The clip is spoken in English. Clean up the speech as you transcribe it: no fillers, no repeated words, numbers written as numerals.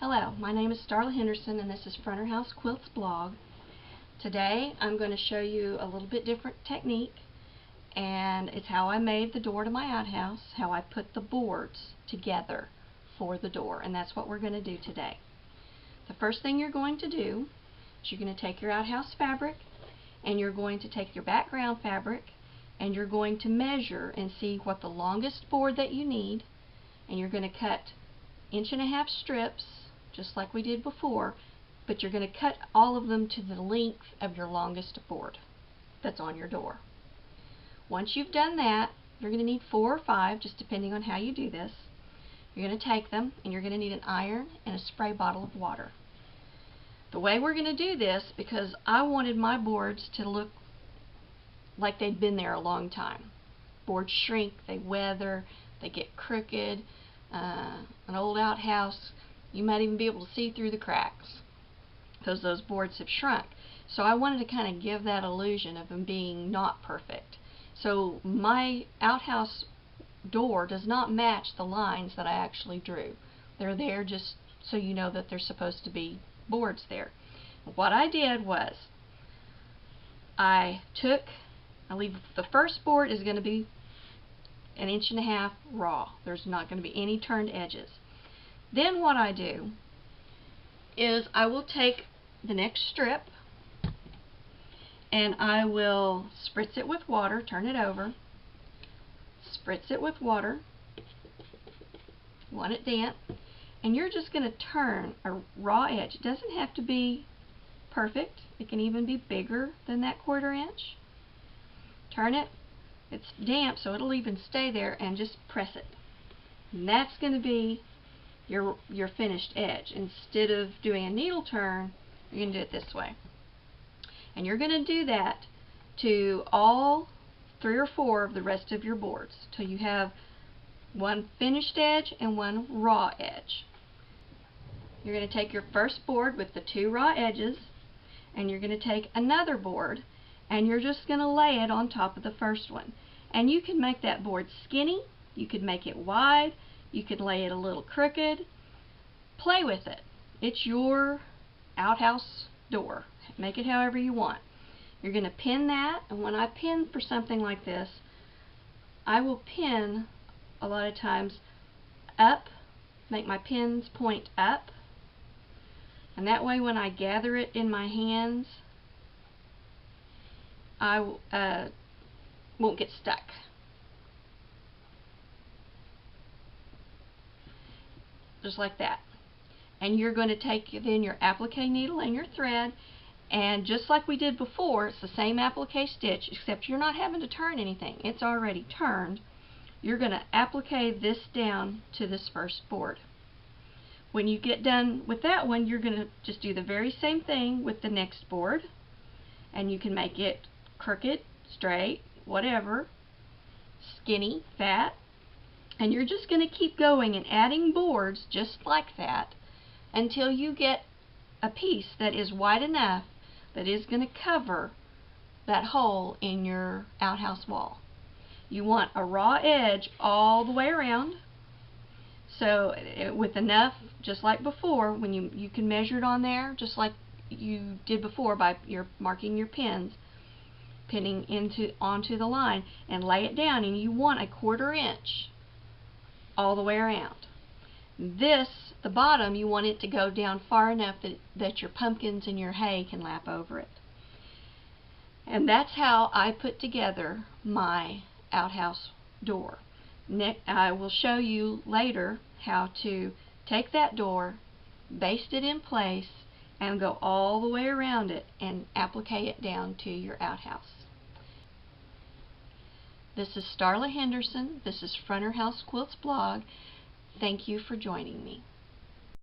Hello, my name is Starla Henderson and this is Fronterhouse Quilts blog. Today I'm going to show you a little bit different technique, and it's how I made the door to my outhouse, how I put the boards together for the door, and that's what we're going to do today. The first thing you're going to do is you're going to take your outhouse fabric and you're going to take your background fabric and you're going to measure and see what the longest board that you need, and you're going to cut 1.5 inch strips just like we did before, but you're going to cut all of them to the length of your longest board that's on your door. Once you've done that, you're going to need 4 or 5, just depending on how you do this. You're going to take them and you're going to need an iron and a spray bottle of water. The way we're going to do this, because I wanted my boards to look like they'd been there a long time. Boards shrink, they weather, they get crooked. An old outhouse, you might even be able to see through the cracks because those boards have shrunk. So I wanted to kind of give that illusion of them being not perfect. So my outhouse door does not match the lines that I actually drew. They're there just so you know that there's supposed to be boards there. What I did was I leave the first board is going to be 1.5 inches raw. There's not going to be any turned edges. Then what I do is I will take the next strip and I will spritz it with water, turn it over, spritz it with water, you want it damp, and you're just going to turn a raw edge. It doesn't have to be perfect. It can even be bigger than that 1/4 inch. Turn it. It's damp, so it'll even stay there, and just press it. And that's going to be your finished edge. Instead of doing a needle turn, you're going to do it this way. And you're going to do that to all 3 or 4 of the rest of your boards till you have one finished edge and one raw edge. You're going to take your first board with the 2 raw edges, and you're going to take another board and you're just going to lay it on top of the first one. And you can make that board skinny, you could make it wide, you could lay it a little crooked. Play with it. It's your outhouse door. Make it however you want. You're going to pin that, and when I pin for something like this, I will pin a lot of times up, make my pins point up, and that way when I gather it in my hands, I won't get stuck. Just like that. And you're going to take then your applique needle and your thread, and just like we did before, it's the same applique stitch, except you're not having to turn anything. It's already turned. You're going to applique this down to this first board. When you get done with that one, you're going to just do the very same thing with the next board, and you can make it crooked, straight, whatever, skinny, fat, and you're just going to keep going and adding boards just like that until you get a piece that is wide enough that is going to cover that hole in your outhouse wall. You want a raw edge all the way around, so with enough, just like before, when you can measure it on there just like you did before by marking your pins, pinning onto the line, and lay it down, and you want a 1/4 inch all the way around. This, the bottom, you want it to go down far enough that your pumpkins and your hay can lap over it. And that's how I put together my outhouse door. I will show you later how to take that door, baste it in place, and go all the way around it and applique it down to your outhouse. This is Starla Henderson. This is Fronterhouse Quilts blog. Thank you for joining me.